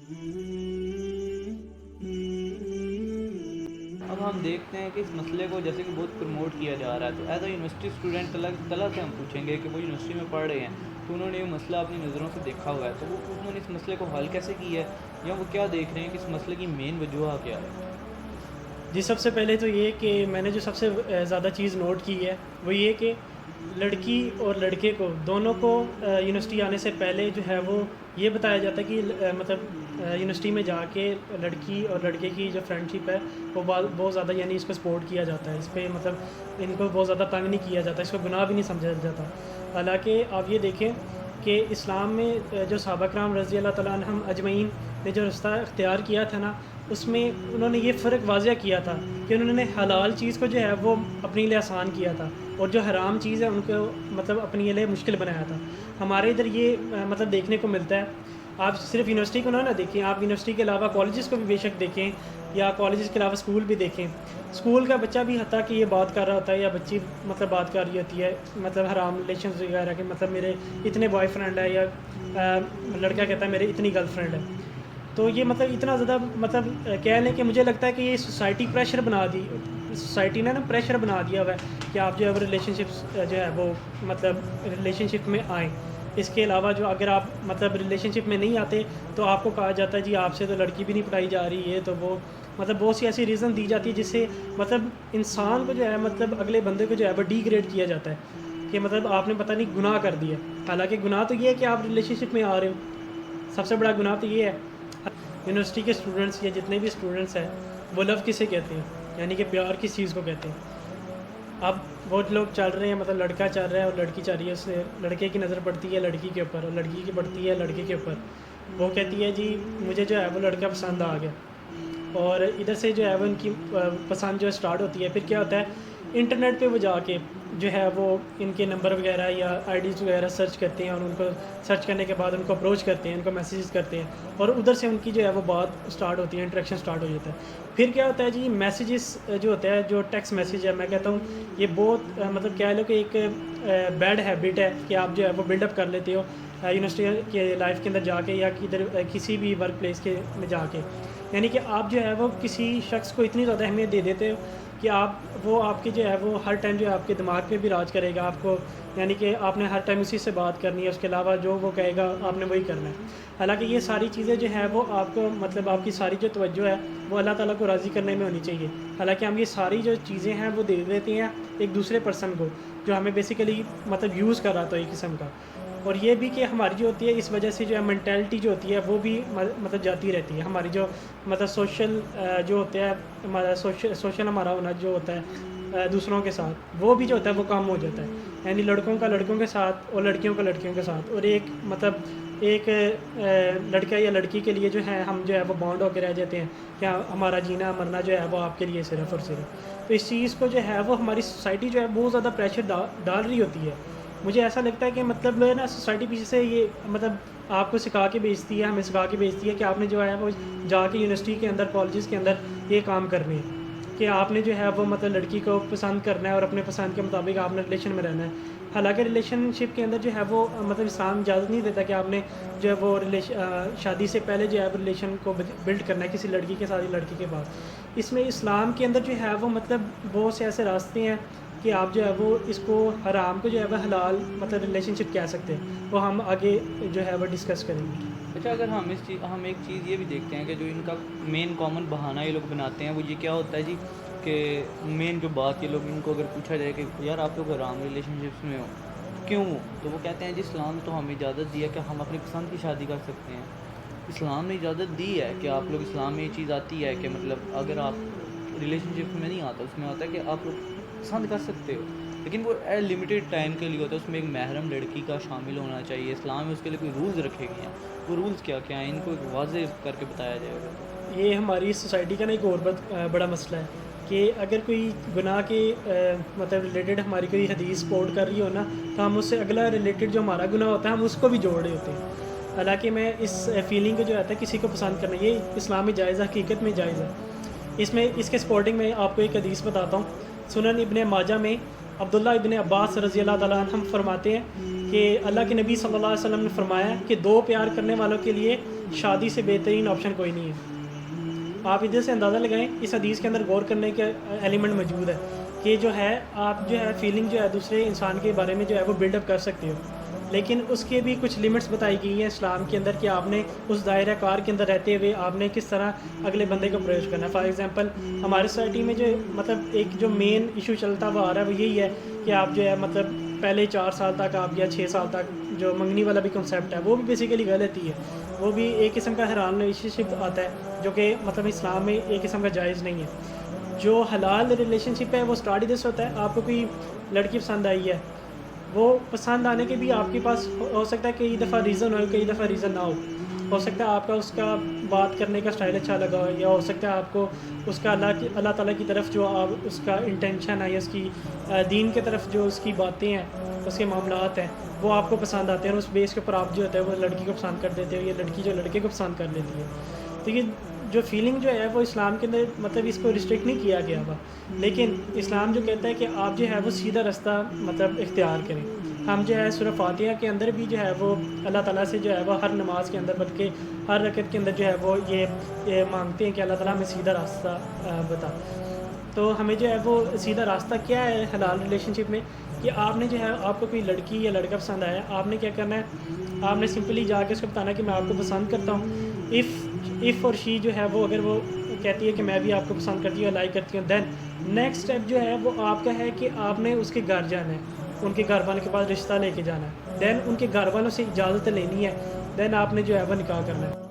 اب ہم دیکھتے ہیں کہ اس مسئلے کو جیسے کہ بہت پروموٹ کیا جا رہا ہے، تو ایز اے یونیورسٹی اسٹوڈنٹ طلع سے ہم پوچھیں گے کہ وہ یونیورسٹی میں پڑھ رہے ہیں، تو انہوں نے یہ مسئلہ اپنی نظروں سے دیکھا ہوا ہے، تو انہوں نے اس مسئلے کو حل کیسے کیا ہے، یا وہ کیا دیکھ رہے ہیں کہ اس مسئلے کی مین وجوہ کیا ہے؟ جی، سب سے پہلے تو یہ کہ میں نے جو سب سے زیادہ چیز نوٹ کی ہے وہ یہ کہ لڑکی اور لڑکے کو دونوں کو یونیورسٹی آنے سے پہلے جو ہے وہ یہ بتایا جاتا ہے کہ مطلب یونیورسٹی میں جا کے لڑکی اور لڑکے کی جو فرینڈ شپ ہے وہ بہت زیادہ، یعنی اس کو سپورٹ کیا جاتا ہے، اس پہ مطلب ان کو بہت زیادہ تنگ نہیں کیا جاتا، اس کو گناہ بھی نہیں سمجھا جاتا۔ حالانکہ آپ یہ دیکھیں کہ اسلام میں جو صحابہ کرام رضی اللہ تعالیٰ عنہم اجمعین نے جو رستہ اختیار کیا تھا نا، اس میں انہوں نے یہ فرق واضح کیا تھا کہ انہوں نے حلال چیز کو جو ہے وہ اپنے لیے آسان کیا تھا، اور جو حرام چیز ہے ان کو مطلب اپنے لیے مشکل بنایا تھا۔ ہمارے ادھر یہ مطلب دیکھنے کو ملتا ہے۔ آپ صرف یونیورسٹی کو نہ دیکھیں، آپ یونیورسٹی کے علاوہ کالجز کو بھی بے شک دیکھیں، یا کالجز کے علاوہ اسکول بھی دیکھیں۔ اسکول کا بچہ بھی حتیٰ کہ یہ بات کر رہا ہوتا ہے، یا بچی مطلب بات کر رہی ہوتی ہے مطلب حرام ریلیشنز وغیرہ کہ مطلب میرے اتنے بوائے فرینڈ ہے، یا لڑکا کہتا ہے میرے اتنی گرل فرینڈ ہے۔ تو یہ مطلب اتنا زیادہ مطلب کہہ لیں کہ مجھے لگتا ہے کہ یہ سوسائٹی پریشر بنا دی، سوسائٹی نے نا پریشر بنا دیا ہوا ہے کہ آپ جو ہے وہ ریلیشن شپس جو ہے وہ مطلب ریلیشن شپ میں آئیں۔ اس کے علاوہ جو اگر آپ مطلب ریلیشن شپ میں نہیں آتے تو آپ کو کہا جاتا ہے جی آپ سے تو لڑکی بھی نہیں پٹائی جا رہی ہے، تو وہ مطلب بہت سی ایسی ریزن دی جاتی ہے جس سے مطلب انسان کو جو ہے مطلب اگلے بندے کو جو ہے وہ ڈی گریڈ کیا جاتا ہے کہ مطلب آپ نے پتہ نہیں گناہ کر دیا۔ حالانکہ گناہ تو یہ ہے کہ آپ ریلیشن شپ میں آ رہے ہو، سب سے بڑا گناہ تو یہ ہے۔ یونیورسٹی کے اسٹوڈنٹس یا جتنے بھی اسٹوڈنٹس ہیں وہ لو کسے کہتے ہیں، یعنی کہ پیار کس چیز کو کہتے ہیں۔ اب بہت لوگ چل رہے ہیں، مطلب لڑکا چل رہا ہے اور لڑکی چل رہی ہے، اس سے لڑکے کی نظر پڑتی ہے لڑکی کے اوپر، اور لڑکی کی پڑتی ہے لڑکے کے اوپر۔ وہ کہتی ہے جی مجھے جو ہے وہ لڑکا پسند آ گیا، اور ادھر سے جو ہے وہ ان کی پسند جو ہے اسٹارٹ ہوتی ہے۔ پھر کیا ہوتا ہے، انٹرنیٹ پہ وہ جا کے جو ہے وہ ان کے نمبر وغیرہ یا آئی ڈیز وغیرہ سرچ کرتے ہیں، اور ان کو سرچ کرنے کے بعد ان کو اپروچ کرتے ہیں، ان کو میسیجز کرتے ہیں، اور ادھر سے ان کی جو ہے وہ بات اسٹارٹ ہوتی ہے، انٹریکشن اسٹارٹ ہو جاتا ہے۔ پھر کیا ہوتا ہے جی، میسیجز جو ہوتا ہے، جو ٹیکسٹ میسیج ہے، میں کہتا ہوں یہ بہت مطلب کہہ لو کہ ایک بیڈ ہیبٹ ہے کہ آپ جو ہے وہ بلڈ اپ کر لیتے ہو یونیورسٹی کے لائف کے اندر جا کے، یا کدھر کسی بھی ورک پلیس کے میں جا کے۔ یعنی کہ آپ جو ہے وہ کسی شخص کو اتنی زیادہ اہمیت دے دیتے ہو کہ وہ آپ کے جو ہے وہ ہر ٹائم جو ہے آپ کے دماغ میں بھی راج کرے گا آپ کو، یعنی کہ آپ نے ہر ٹائم اسی سے بات کرنی ہے، اس کے علاوہ جو وہ کہے گا آپ نے وہی کرنا ہے۔ حالانکہ یہ ساری چیزیں جو ہیں وہ آپ کو مطلب آپ کی ساری جو توجہ ہے وہ اللہ تعالیٰ کو راضی کرنے میں ہونی چاہیے۔ حالانکہ ہم یہ ساری جو چیزیں ہیں وہ دے دیتے ہیں ایک دوسرے پرسن کو جو ہمیں بیسیکلی مطلب یوز کر رہا تھا ایک قسم کا۔ اور یہ بھی کہ ہماری جو ہوتی ہے اس وجہ سے جو ہے مینٹیلٹی جو ہوتی ہے وہ بھی مطلب جاتی رہتی ہے، ہماری جو مطلب سوشل جو ہوتا ہے ہمارا سوشل ہمارا ہونا جو ہوتا ہے دوسروں کے ساتھ، وہ بھی جو ہوتا ہے وہ کم ہو جاتا ہے، یعنی لڑکوں کا لڑکوں کے ساتھ اور لڑکیوں کا لڑکیوں کے ساتھ، اور ایک مطلب ایک لڑکا یا لڑکی کے لیے جو ہے ہم جو ہے وہ بانڈ ہو کے رہ جاتے ہیں کہ ہمارا جینا مرنا جو ہے وہ آپ کے لیے صرف اور صرف۔ تو اس چیز کو جو ہے وہ ہماری سوسائٹی جو ہے بہت زیادہ پریشر ڈال رہی ہوتی ہے۔ مجھے ایسا لگتا ہے کہ مطلب نا سوسائٹی پیچھے سے یہ مطلب آپ کو سکھا کے بھیجتی ہے، ہمیں سکھا کے بھیجتی ہے کہ آپ نے جو ہے وہ جا کے یونیورسٹی کے اندر کالجز کے اندر یہ کام کرنے ہیں کہ آپ نے جو ہے وہ مطلب لڑکی کو پسند کرنا ہے اور اپنے پسند کے مطابق آپ نے ریلیشن میں رہنا ہے۔ حالانکہ ریلیشن شپ کے اندر جو ہے وہ مطلب اسلام اجازت نہیں دیتا کہ آپ نے جو ہے وہ شادی سے پہلے جو ہے وہ ریلیشن کو بلڈ کرنا ہے کسی لڑکی کے ساتھ یا لڑکی کے پاس۔ اس میں اسلام کے اندر جو ہے وہ مطلب بہت سے ایسے راستے ہیں کہ آپ جو ہے وہ اس کو حرام کو جو ہے وہ حلال مطلب ریلیشن شپ کہہ سکتے ہیں، وہ ہم آگے جو ہے وہ ڈسکس کریں گے۔ اچھا، اگر ہم ایک چیز یہ بھی دیکھتے ہیں کہ جو ان کا مین کامن بہانہ یہ لوگ بناتے ہیں وہ یہ کیا ہوتا ہے جی، کہ مین جو بات یہ لوگ ان کو اگر پوچھا جائے کہ یار آپ لوگ حرام ریلیشن شپس میں ہو کیوں ہو، تو وہ کہتے ہیں جی اسلام تو ہمیں اجازت دی ہے کہ ہم اپنی پسند کی شادی کر سکتے ہیں۔ اسلام نے اجازت دی ہے کہ آپ لوگ، اسلام میں یہ چیز آتی ہے کہ مطلب اگر آپ ریلیشن شپ میں نہیں آتا، اس میں آتا ہے کہ آپ لوگ پسند کر سکتے ہو، لیکن وہ لمیٹیڈ ٹائم کے لیے ہوتا ہے، اس میں ایک محرم لڑکی کا شامل ہونا چاہیے۔ اسلام میں اس کے لیے کوئی رولز رکھے گئے ہیں، وہ رولز کیا کیا ہیں، ان کو ایک واضح کر کے بتایا جائے گا تو۔ یہ ہماری سوسائٹی کا نا ایک اور بڑا مسئلہ ہے کہ اگر کوئی گناہ کے مطلب ریلیٹڈ ہماری کوئی حدیث سپورٹ کر رہی ہو نا، تو ہم اس سے اگلا ریلیٹڈ جو ہمارا گناہ ہوتا ہے ہم اس کو بھی جوڑ رہے ہوتے ہیں۔ حالانکہ میں اس فیلنگ کو جو آتا ہے کسی کو پسند کرنا یہ اسلام میں جائز ہے، حقیقت میں جائز ہے۔ اس کے سپورٹنگ میں آپ کو ایک حدیث بتاتا ہوں۔ سنن ابن ماجہ میں عبداللہ ابن عباس رضی اللہ تعالیٰ عنہ فرماتے ہیں کہ اللہ کے نبی صلی اللہ علیہ وسلم نے فرمایا کہ دو پیار کرنے والوں کے لیے شادی سے بہترین آپشن کوئی نہیں ہے. آپ ادھر سے اندازہ لگائیں, اس حدیث کے اندر غور کرنے کا ایلیمنٹ موجود ہے کہ جو ہے آپ جو ہے فیلنگ جو ہے دوسرے انسان کے بارے میں جو ہے وہ بلڈ اپ کر سکتے ہو, لیکن اس کے بھی کچھ لمٹس بتائی گئی ہیں اسلام کے اندر کہ آپ نے اس دائرہ کار کے اندر رہتے ہوئے آپ نے کس طرح اگلے بندے کو اپروچ کرنا ہے. فار ایگزامپل ہماری سوسائٹی میں جو مطلب ایک جو مین ایشو چلتا ہوا آ رہا ہے وہ یہی ہے کہ آپ جو ہے مطلب پہلے 4 سال تک آپ یا 6 سال تک جو منگنی والا بھی کنسیپٹ ہے وہ بھی بیسیکلی غلط ہی ہے. وہ بھی ایک قسم کا حرام ریلیشن شپ آتا ہے جو کہ مطلب اسلام میں ایک قسم کا جائز نہیں ہے. جو حلال ریلیشن شپ ہے وہ اسٹارٹ ادھر سے ہوتا ہے. آپ کو کوئی لڑکی پسند آئی ہے, وہ پسند آنے کے بھی آپ کے پاس ہو سکتا ہے کئی دفعہ ریزن ہو, کئی دفعہ ریزن نہ ہو سکتا ہے آپ کا اس کا بات کرنے کا اسٹائل اچھا لگا ہو, یا ہو سکتا ہے آپ کو اس کا اللہ تعالیٰ کی طرف جو آپ اس کا انٹینشن ہے یا اس کی دین کے طرف جو اس کی باتیں ہیں, اس کے معاملات ہیں, وہ آپ کو پسند آتے ہیں, اور اس بیس کے اوپر آپ جو ہوتا ہے وہ لڑکی کو پسند کر دیتے ہو, یا لڑکی جو لڑکے کو پسند کر لیتی ہے. تو یہ جو فیلنگ جو ہے وہ اسلام کے اندر مطلب اس کو ریسٹرکٹ نہیں کیا گیا ہوا, لیکن اسلام جو کہتا ہے کہ آپ جو ہے وہ سیدھا رستہ مطلب اختیار کریں. ہم جو ہے سورہ فاتحہ کے اندر بھی جو ہے وہ اللہ تعالیٰ سے جو ہے وہ ہر نماز کے اندر بلکہ ہر رکعت کے اندر جو ہے وہ یہ مانگتے ہیں کہ اللہ تعالیٰ ہمیں سیدھا راستہ بتا. تو ہمیں جو ہے وہ سیدھا راستہ کیا ہے حلال ریلیشن شپ میں, کہ آپ نے جو ہے آپ کو کوئی لڑکی یا لڑکا پسند آیا, آپ نے کیا کرنا ہے, آپ نے سمپلی جا کے اس کو بتانا ہے کہ میں آپ کو پسند کرتا ہوں. ایف اور شی جو ہے وہ اگر وہ کہتی ہے کہ میں بھی آپ کو پسند کرتی ہوں, لائک کرتی ہوں, دین نیکسٹ اسٹیپ جو ہے وہ آپ کا ہے کہ آپ نے اس کے گھر جانا ہے, ان کے گھر والوں کے پاس رشتہ لے کے جانا ہے, دین ان کے گھر والوں سے اجازت لینی ہے, دین آپ نے جو ہے وہ نکاح کرنا ہے.